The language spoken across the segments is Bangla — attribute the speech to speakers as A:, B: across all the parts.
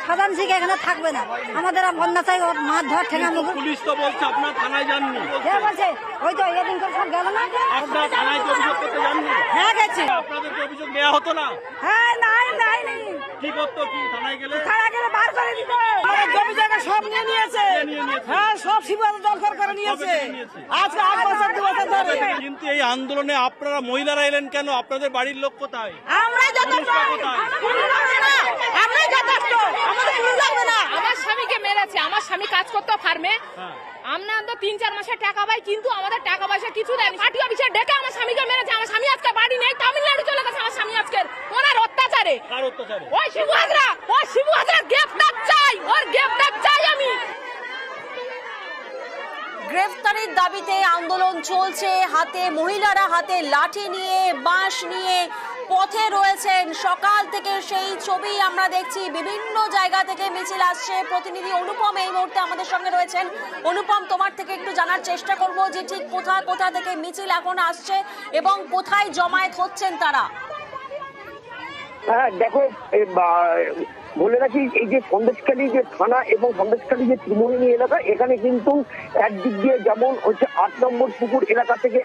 A: সাধারণ শিখ এখানে থাকবে না, আমাদের বন্যা চাই, ওর মাছ ধর ঠেঙা মুখ।
B: পুলিশ তো বলছে আপনার থানায় যাননি।
A: কে বলছে? ওই তো এদিন করে সব গেল না।
B: আপনার থানায় কি অভিযোগ করতে যাননি?
A: হ্যাঁ গেছি।
B: আপনাদের কি অভিযোগ নেওয়া হতো না?
A: হ্যাঁ নাই নাই নাই,
B: কি করতো কি থানায় গেলে?
A: থানা গেলে বার করে দিত। আমাদের জমি জায়গা সব নিয়ে নিয়েছে। হ্যাঁ সব শিবাদ দখল করে নিয়েছে। আজকে 8 বছর 2 বছর ধরে।
B: কিন্তু এই আন্দোলনে আপনারা মহিলারা এলেন কেন? আপনাদের বাড়ির লোক কোথায়?
A: আমরাই যথেষ্ট, আমরাই যথেষ্ট, আমাদের পুরো লাগবে না।
C: আমার স্বামীকে মেরেছে, আমার স্বামী কাজ করতো ফার্মে। আমরা তো 3-4 মাসের টাকা পাই, কিন্তু আমাদের টাকা পয়সা কিছু দেয়নি। পার্টি অফিসে ডেকে আমার স্বামীকে মেরেছে। আমার স্বামী আজকে বাড়ি নেই, তামিলনাড়ু চলে গেছে। আমার স্বামী আজকে ওনার অত্যাচারে।
B: কার অত্যাচারে?
C: ওই শিবু হাজরা গ্রেফতার চাই, ওর গ্রেফতার চাই আমি।
D: গ্রেফতারের দাবিতে আন্দোলন চলছে, হাতে মহিলারা হাতে লাঠি নিয়ে বাঁশ নিয়ে পথে রয়েছেন সকাল থেকে। সেই ছবি আমরা দেখছি, বিভিন্ন জায়গা থেকে মিছিল আসছে। প্রতিনিধি অনুপম এই মুহূর্তে আমাদের সঙ্গে রয়েছেন। অনুপম, তোমার থেকে একটু জানার চেষ্টা করব যে ঠিক কোথা থেকে মিছিল এখন আসছে এবং কোথায় জমায়েত হচ্ছেন তারা।
E: হ্যাঁ দেখো, বলে রাখি, এই যে সন্দেশখালী যে থানা এবং সন্দেশখালী যে ত্রিমোহিনী এলাকা, এখানে কিন্তু একদিক দিয়ে যেমন হচ্ছে 8 নম্বর পুকুর এলাকা থেকে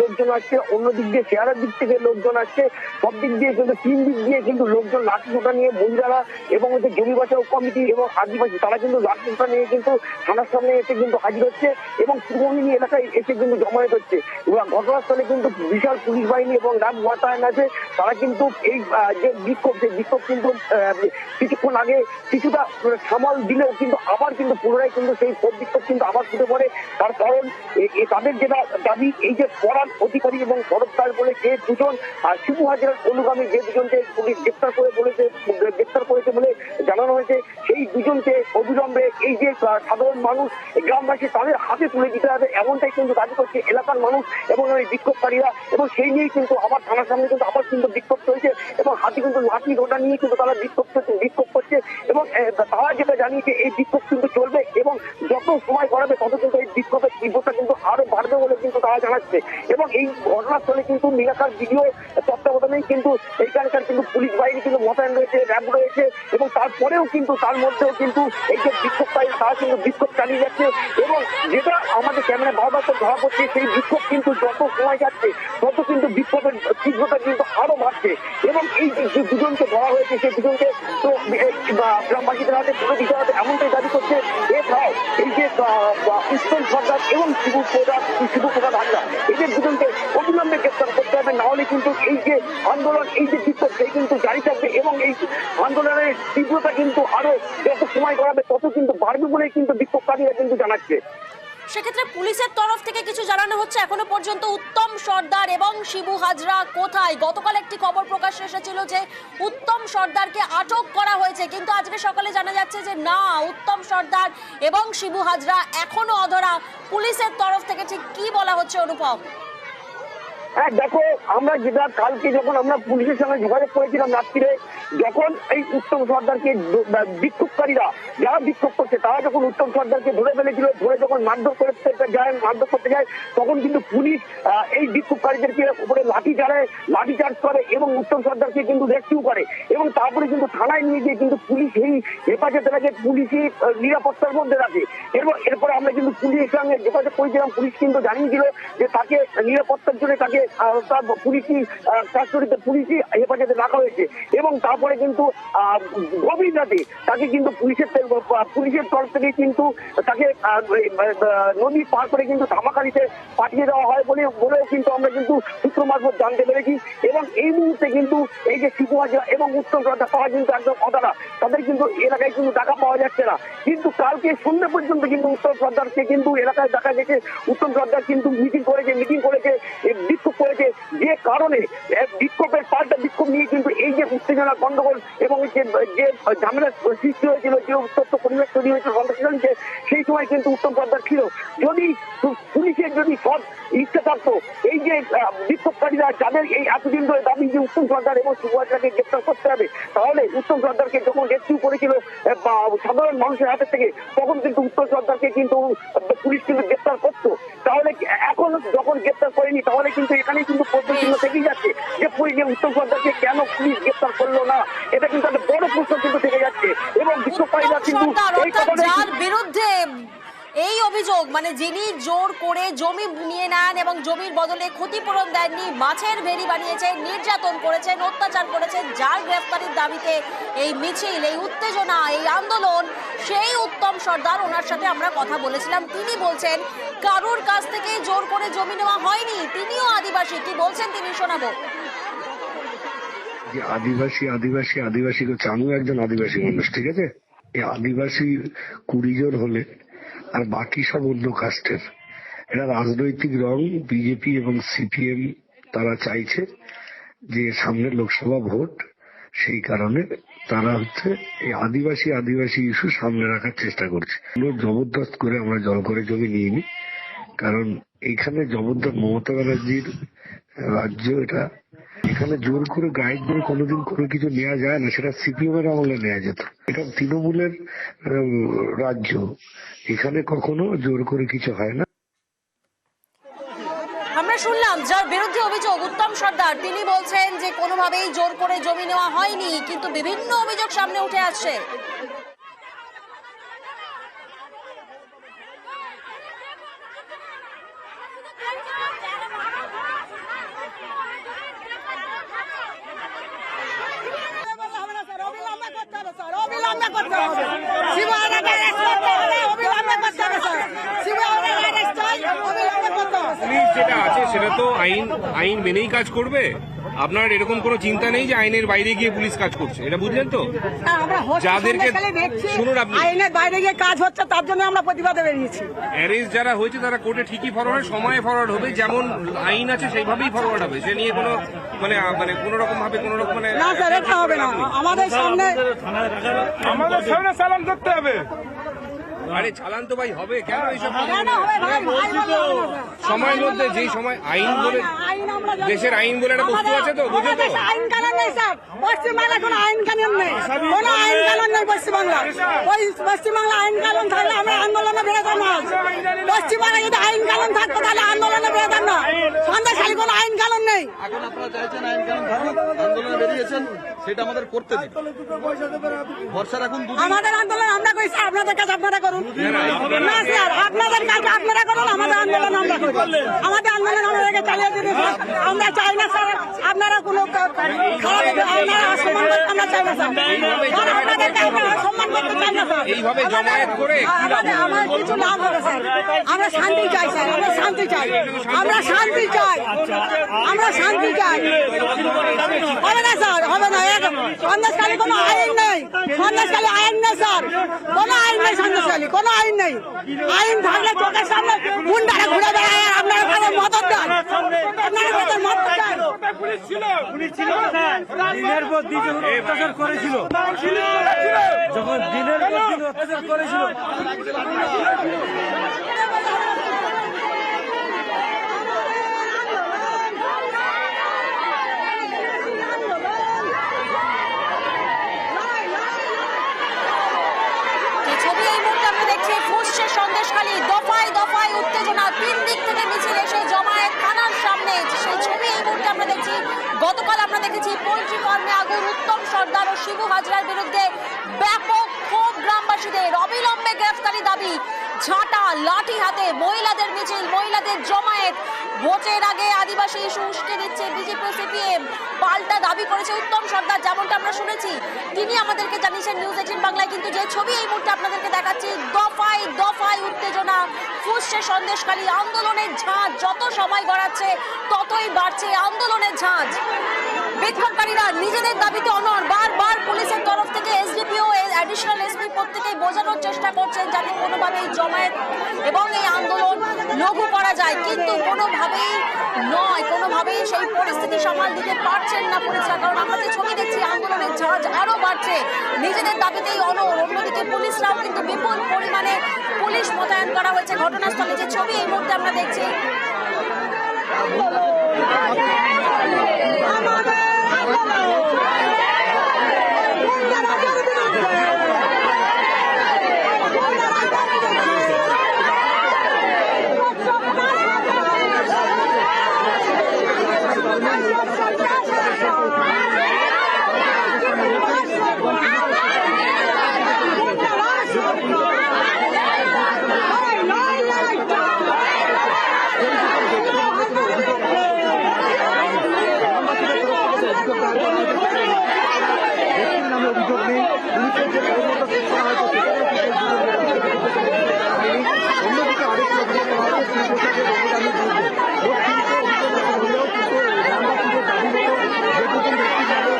E: লোকজন আসছে, অন্যদিক দিয়ে শেয়ারের দিক থেকে লোকজন আসছে। সব দিক দিয়ে কিন্তু 3 দিক দিয়ে কিন্তু লোকজন লাঠি সোটা নিয়ে, মহিলারা এবং হচ্ছে জমি বাঁচাও কমিটি এবং আদিবাসী, তারা কিন্তু লাঠি সোটা নিয়ে কিন্তু থানার সামনে এসে কিন্তু হাজির হচ্ছে এবং ত্রিমোহিনী এলাকায় এসে কিন্তু জমায়েত হচ্ছে। এবং ঘটনাস্থলে কিন্তু বিশাল পুলিশ বাহিনী এবং রাত মোতায়েন আছে। তারা কিন্তু এই যে বিক্ষোভ, সেই বিক্ষোভ কিন্তু কিছুক্ষণ আগে কিছুটা সামাল দিলেও কিন্তু আবার কিন্তু পুনরায় কিন্তু সেই বিক্ষোভ কিন্তু আবার ফুটে পড়ে। তার কারণ তাদের যেটা দাবি, এই যে পরাণ অধিকারী এবং শরৎ দাস বলে যে দুজন শিবু হাজরার অনুগামী, যে দুজনকে পুলিশ গ্রেপ্তার করেছে বলে জানানো হয়েছে, সেই দুজনকে অবিলম্বে এই যে সাধারণ মানুষ, গ্রামবাসী তাদের হাতে তুলে দিতে হবে, এমনটাই কিন্তু দাবি করছে এলাকার মানুষ এবং এই বিক্ষোভকারীরা। এবং সেই নিয়েই কিন্তু আবার থানার সামনে কিন্তু আবার কিন্তু বিক্ষোভ চলছে এবং হাতে কিন্তু লাঠি রোটা নিয়ে কিন্তু তারা বিক্ষোভ করছে। এবং তারা যেটা জানিয়েছে, এই বিক্ষোভ কিন্তু চলবে এবং যত সময় গড়াবে তত কিন্তু এই বিক্ষোভের তীব্রতা কিন্তু আরো বাড়বে বলে কিন্তু তারা জানাচ্ছে। এবং এই ঘটনাস্থলে কিন্তু এলাকার ভিডিও তত্ত্বাবধানেই কিন্তু এইখানকার কিন্তু পুলিশ বাহিনী কিন্তু মোতায়েন রয়েছে, র্যাব রয়েছে এবং তারপরেও কিন্তু তার মধ্যেও কিন্তু এই যে বিক্ষোভকারী, তারা কিন্তু বিক্ষোভ চালিয়ে যাচ্ছে। এবং যেটা আমাদের ক্যামেরা বারবার ধরা পড়ছে, সেই বিক্ষোভ কিন্তু যত সময় যাচ্ছে তত কিন্তু বিক্ষোভের তীব্রতা কিন্তু আরো বাড়ছে। এবং এই যে দুজনকে ধরা হয়েছে, সেই দুজনকে তো গ্রামবাসীদের হাতে তুলে দিতে হবে, এমনটাই দাবি করছে। এছাড়াও এই যে উত্তম সরকার এবং শিবু প্রসাদ হাজরা, এদের দুজনকে অবিলম্বে গ্রেপ্তার করতে হবে, না হলে কিন্তু এই যে আন্দোলন, এই যে বিক্ষোভ, সেই কিন্তু জারি থাকবে এবং এই আন্দোলনের তীব্রতা কিন্তু আরো যত সময় গড়াবে তত কিন্তু বাড়বে বলে কিন্তু বিক্ষোভকারীরা কিন্তু জানাচ্ছে।
D: সেক্ষেত্রে পুলিশের তরফ থেকে কিছু জানানো হচ্ছে এখনো পর্যন্ত? উত্তম সর্দার এবং শিবু হাজরা কোথায়? গতকাল একটি খবর প্রকাশ্যে এসেছিল যে উত্তম সর্দারকে আটক করা হয়েছে, কিন্তু আজকে সকালে জানা যাচ্ছে যে না, উত্তম সর্দার এবং শিবু হাজরা এখনো অধরা। পুলিশের তরফ থেকে ঠিক কি বলা হচ্ছে অনুপম?
E: হ্যাঁ দেখো, আমরা যেটা কালকে যখন আমরা পুলিশের সঙ্গে যোগাযোগ করেছিলাম রাত্রিরে, যখন এই উত্তম সর্দারকে বিক্ষোভকারীরা যারা বিক্ষোভ করছে তারা যখন উত্তম সর্দারকে ধরে ফেলেছিল, ধরে যখন মারধর করতে যায়, তখন কিন্তু পুলিশ এই বিক্ষোভকারীদেরকে উপরে লাঠিচার্জ করে এবং উত্তম সর্দারকে কিন্তু রেস্কিউ করে এবং তারপরে কিন্তু থানায় নিয়ে গিয়ে কিন্তু পুলিশ এই হেফাজতে রাখে, পুলিশই নিরাপত্তার মধ্যে রাখে। এরপরে আমরা কিন্তু পুলিশের সঙ্গে যোগাযোগ করেছিলাম। পুলিশ কিন্তু জানিয়েছিল যে তাকে নিরাপত্তার জন্য তাকে পুলিশি হেফাজতে রাখা হয়েছে এবং তারপরে কিন্তু গভীর রাতে তাকে কিন্তু পুলিশের তরফ থেকে কিন্তু তাকে নদী পার করে কিন্তু ধামাখালিতে পাঠিয়ে দেওয়া হয় বলেও কিন্তু আমরা কিন্তু সূত্র মারফত জানতে পেরেছি। এবং এই মুহূর্তে কিন্তু এই যে শিবু হাজরা এবং উত্তম সর্দার তারা কিন্তু একদম অদারা, তাদের কিন্তু এলাকায় কিন্তু টাকা পাওয়া যাচ্ছে না। কিন্তু কালকে সন্ধ্যে পর্যন্ত কিন্তু উত্তম সর্দারকে কিন্তু এলাকায় দেখা গেছে, উত্তম সর্দার কিন্তু মিটিং করেছে, বিক্ষোভ করেছে, যে কারণে বিক্ষোভের পাল্টা বিক্ষোভ নিয়ে কিন্তু এই যে উত্তেজনা, গন্ডগোল এবং যে ঝামেলার সৃষ্টি হয়েছিল, যে উত্তপ্ত পরিবেশ তৈরি হয়েছিল সন্ত্রাসীকে, সেই সময় কিন্তু উত্তম সর্দার ছিল। যদি পুলিশের সৎ ইচ্ছা থাকতো, এই যে বিক্ষোভকারীরা যাদের এই এতদিন ধরে দাবি যে উত্তম সর্দার এবং শিবু হাজরাকে গ্রেপ্তার করতে হবে, তাহলে উত্তম সর্দারকে যখন রেস্কিউ করেছিল সাধারণ মানুষের হাতের থেকে, তখন কিন্তু উত্তম সর্দারকে কিন্তু পুলিশ কিন্তু গ্রেপ্তার করতো। তাহলে এখন যখন গ্রেপ্তার করেনি, তাহলে কিন্তু এখানে কিন্তু প্রশ্নচিহ্ন থেকেই যাচ্ছে যে উত্তম সর্দারকে কেন পুলিশ গ্রেপ্তার করলো না, এটা কিন্তু একটা বড় প্রশ্ন কিন্তু থেকে যাচ্ছে। এবং প্রদর্শককারীরা কিন্তু এই কথাটাই
D: যার বিরুদ্ধে এই অভিযোগ, মানে যিনি জোর করে জমি নিয়ে নেন এবং জমির বদলে ক্ষতিপূরণ দেননি, মাছের ভেড়ি বানিয়েছেন, নির্যাতন করেছেন, অত্যাচার করেছেন, যার গ্রেফতারির দাবিতে এই মিছিল, এই উত্তেজনা, এই আন্দোলন, সেই উত্তম সর্দার, ওনার সাথে আমরা কথা বলেছিলাম। তিনি বলছেন কারোর কাছ থেকে জোর করে জমি নেওয়া হয়নি, তিনিও আদিবাসী। কি বলছেন তিনি শোনাবো।
F: যে আদিবাসী করছে, আমিও একজন আদিবাসী মানুষ, ঠিক আছে? এই আদিবাসী 20 জন হলে আর বাকি সব অন্য কাস্টের। এটা রাজনৈতিক রং, বিজেপি এবং সিপিএম তারা চাইছে যে সামনে লোকসভা ভোট, সেই কারণে তারা এই আদিবাসী ইস্যু সামনে রাখার চেষ্টা করছে। জবরদস্ত করে আমরা জল করে জমি নিইনি, কারণ এখানে জবরদস্ত মমতা ব্যানার্জির রাজ্য এটা। এখানে জোর করে গাইড করে কোনোদিন কোনো কিছু নেওয়া যায় না, সেটা সিপিএম এর আমলে নেওয়া যেত। এটা তৃণমূলের রাজ্য, এখানে কখনো জোর করে কিছু হয় না।
D: আমরা শুনলাম যার বিরুদ্ধে অভিযোগ উত্তম সর্দার, তিনি বলছেন যে কোনোভাবেই জোর করে জমি নেওয়া হয়নি, কিন্তু বিভিন্ন অভিযোগ সামনে উঠে আসছে।
G: পুলিশ যেটা আছে সেটা তো আইন মেনেই কাজ করবে। আপনার এরকম কোনো চিন্তা নেই যে আইনের বাইরে গিয়ে পুলিশ কাজ করছে, এটা বুঝলেন তো? যাদেরকে শুনুন, আপনি
A: আইনের বাইরে গিয়ে কাজ হচ্ছে, তার জন্য আমরা প্রতিবাদে বেরিয়েছি।
G: অ্যারেস্ট যারা হয়েছে তারা কোর্টে ঠিকই ফরওয়ার্ড, সময়ে ফরওয়ার্ড হবে, যেমন আইন আছে সেইভাবেই ফরওয়ার্ড হবে। সে নিয়ে কোনো মানে কোনো রকম ভাবে কোনো রকম মানে
A: না স্যার, এটা হবে না। আমাদের সামনে
B: চালান করতে হবে।
G: আরে চালান তো ভাই হবে, কেন এইসব
A: সময়ের
G: সময়ের মধ্যে, যেই সময় আইন বলে, দেশের আইন বলে একটা বস্তু আছে তো, বুঝে তো?
A: আইন কানুন নেই স্যার, পশ্চিমবাংলায় কোনো আইন কানুন নেই, কোনো আইন কানুন নেই পশ্চিমবাংলা। ওই পশ্চিমবাংলা আইন কানুন থাকলে আমরা আন্দোলনে বেরোতাম না। পশ্চিমবাংলায় যদি আইন কানুন থাকতো তাহলে আন্দোলনে বেরোতাম না। সন্দেশখালী কোনো আইন কানুন নেই।
B: এখন আপনারা চাইছেন আইন কানুন থাকুক, আন্দোলনে বেরিয়েছেন, সেটা আমাদের করতে দিন। ভরসা রাখুন,
A: আমাদের আন্দোলন আমরা করি, আপনাদের কাছে আপনারা করুন। না স্যার, আপনাদের কাছে আপনারা করুন, আমাদের আন্দোলন আমরা করি। আমাদের আন্দোলন আমাদেরকে চালিয়ে দিতে, আমরা চাই না স্যার আপনারা কোনো খারাপ আপনারা অসম্মান করতে আমরা চাই না স্যার। আপনাদেরকে আমরা অসম্মান করতে চাই না স্যার।
G: এইভাবে জমায়েত করে
A: আমার কিছু লাভ হবে স্যার। আমরা শান্তি চাই স্যার, আমরা শান্তি চাই, আমরা শান্তি চাই, আমরা শান্তি চাই। হবে না স্যার, হবে না। সন্দেশখালী কোনো আইন নেই, সন্দেশখালী আইন নেই স্যার, কোনো আইন নেই সন্দেশখালী, কোনো আইন নেই। আইন থাকলে চোখের সামনে গুন্ডারা ঘুরে বেড়ায়, আর আপনারা তাদের মদত দেন, আপনারা তাদের মদত দেন।
B: দিনের পর দিন যখন অত্যাচার করেছিল, যখন দিনের পর দিন অত্যাচার করেছিল,
D: সন্দেশখালী দফায় দফায় উত্তেজনা, 3 দিক থেকে মিছিল এসে জমায়েত থানার সামনে, সেই ছবি এই মুহূর্তে আমরা দেখছি। গতকাল আমরা দেখেছি পোল্ট্রি ফার্মে আগুন, উত্তম সর্দার ও শিবু হাজরার বিরুদ্ধে ব্যাপক ক্ষোভ গ্রামবাসীদের, অবিলম্বে গ্রেফতারি দাবি, ঝাঁটা লাঠি হাতে মহিলাদের মিছিল, মহিলাদের জমায়েত। ভোটের আগে আদিবাসী ইস্যু উস্কে দিচ্ছে বিজেপি ও সিপিএম, পাল্টা দাবি করেছে উত্তম সর্দার, যেমনটা আমরা শুনেছি। তিনি আমাদেরকে জানিয়েছেন নিউজ 18 বাংলায়। কিন্তু যে ছবি এই মুহূর্তে আপনাদেরকে দেখাচ্ছি, দফায় দফায় উত্তেজনা ফুসছে সন্দেশখালী। আন্দোলনের ঝাঁজ যত সময় গড়াচ্ছে ততই বাড়ছে আন্দোলনের ঝাঁজ। বিক্ষোভকারীরা নিজেদের দাবিতে অনড়, বারবার পুলিশের তরফ থেকে এসডিপিও, অ্যাডিশনাল এসপি প্রত্যেকেই বোঝানোর চেষ্টা করছেন যাতে কোনোভাবেই জমায়েত এবং এই আন্দোলন লঘু করা যায়, কিন্তু কোনোভাবেই নয়, কোনোভাবেই সেই পরিস্থিতি সামাল দিতে পারছেন না পুলিশরা। কারণ আমরা যে ছবি দেখছি, আন্দোলনের ঝাঁজ আরো বাড়ছে, নিজেদের দাবিতেই অনড়। অন্যদিকে পুলিশরাও কিন্তু বিপুল পরিমাণে পুলিশ মোতায়েন করা হয়েছে ঘটনাস্থলে। যে ছবি এই মুহূর্তে আমরা দেখছি,
B: পুলিশের যে কর্মটা শেষ করা হয়েছে অন্যদিকে আরেকটি অভিযোগ করা হয়েছে শ্রী প্রসাদের অবদানের বিরুদ্ধে। ভোট কিনতে অভিযোগ হলেও কিন্তু আমরা কিন্তু দাবি মতো যেটুকু ব্যক্তি যাবে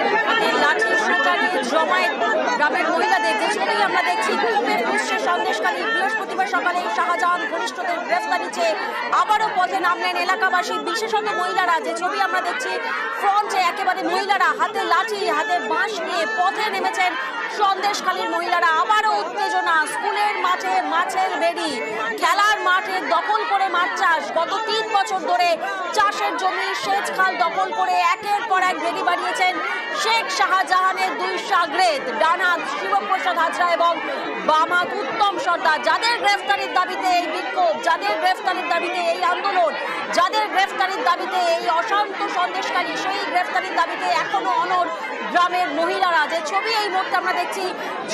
B: অবস্থান জানাচ্ছেন
D: জমায়েত গ্রামের মহিলাদের যে ছবি আমরা দেখছি খুবই পুষ্যের সন্দেশকারী বৃহস্পতিবার সকালে শাহজাহান ঘনিষ্ঠদের গ্রেফতারি চেয়ে আবারও পথে নামলেন এলাকাবাসী, বিশেষত মহিলারা। যে ছবি আমরা দেখছি ফ্রন্টে একেবারে মহিলারা হাতে লাঠি হাতে বাঁশ নিয়ে পথে নেমেছেন সন্দেশখালীর মহিলারা। আবারও উত্তেজনা, স্কুলের মাঠে মাছের বেড়ি, খেলার মাঠে দখল করে মাছ চাষ। গত 3 বছর ধরে চাষের জমি সেচ খাল দখল করে একের পর এক বেড়ি বাড়িয়েছেন শেখ শাহজাহানের 2 শাগরেদ ডানাত শিবপ্রসাদ হাজরা এবং বামাত উত্তম সর্দার, যাদের গ্রেফতারির দাবিতে এই বিক্ষোভ, যাদের গ্রেফতারির দাবিতে এই আন্দোলন, যাদের গ্রেফতারির দাবিতে এই অশান্ত সন্দেশকারী, সেই গ্রেফতারির দাবিতে এখনো অনড় গ্রামের মহিলারা। যে ছবি এই মুহূর্তে আমরা দেখছি,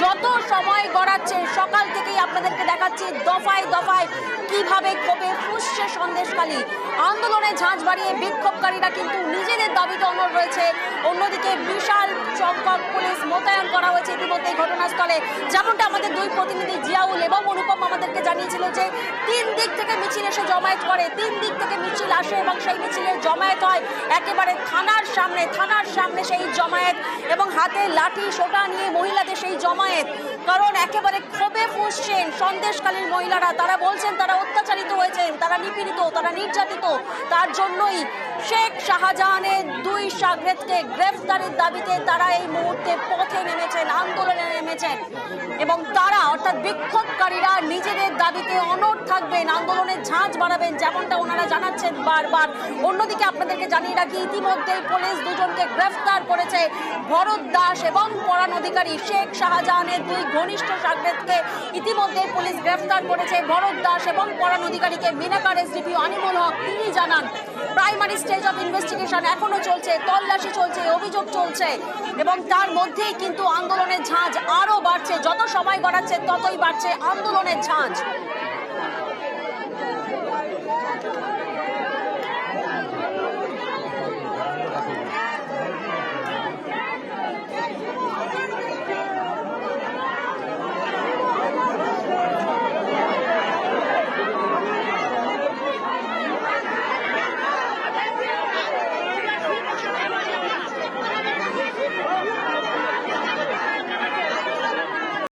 D: যত সময় গড়াচ্ছে সকাল থেকেই আপনাদেরকে দেখাচ্ছি দফায় দফায় কিভাবে ক্ষোভে ফুঁসছে সন্দেশখালী। আন্দোলনে ঝাঁঝ বাড়িয়ে বিক্ষোভকারীরা কিন্তু নিজেদের দাবিতে অনড় রয়েছে। অন্যদিকে বিশাল সংখ্যক পুলিশ মোতায়েন করা হয়েছে ইতিমধ্যে ঘটনাস্থলে। যেমনটা আমাদের 2 প্রতিনিধি জিয়াউল এবং অনুপম আমাদেরকে জানিয়েছিল যে 3 দিক থেকে মিছিল এসে জমায়েত করে, 3 দিক থেকে মিছিল আসে এবং সেই মিছিলের জমায়েত হয় একেবারে থানার সামনে সেই জমায়েত, এবং হাতে লাঠি সোটা নিয়ে মহিলাদের সেই জমায়েত। কারণ একেবারে ক্ষোভে ফুঁসছেন সন্দেশখালীর মহিলারা। তারা বলছেন তারা অত্যাচারিত হয়েছেন, তারা নিপীড়িত, তারা নির্যাতিত। তার জন্যই শেখ শাহজাহানের 2 শাগরেদকে গ্রেফতারির দাবিতে তারা এই মুহূর্তে পথে নেমেছেন, আন্দোলনে নেমেছেন, এবং তারা অর্থাৎ বিক্ষোভকারীরা নিজেদের দাবিতে অনড় থাকবেন, আন্দোলনের ঝাঁঝ বাড়াবেন, যেমনটা ওনারা জানাচ্ছেন বারবার। অন্যদিকে আপনাদেরকে জানিয়ে রাখি ইতিমধ্যেই পুলিশ 2 জনকে গ্রেফতার করেছে। ভরত দাস এবং পরাণ অধিকারী, শেখ শাহজাহানের 2 ঘনিষ্ঠ শাগরেদকে ইতিমধ্যে পুলিশ গ্রেফতার করেছে। ভরত দাস এবং পরাণ অধিকারীকে মিনাকার এসডিপিও আনিমুল হক তিনি জানান প্রাইমারি স্টেজ অফ ইনভেস্টিগেশন এখনো চলছে, তল্লাশি চলছে, অভিযোগ চলছে, এবং তার মধ্যেই কিন্তু আন্দোলনের ঝাঁঝ আরো বাড়ছে। যত সময় গড়াচ্ছে ততই বাড়ছে আন্দোলনের ঝাঁঝ।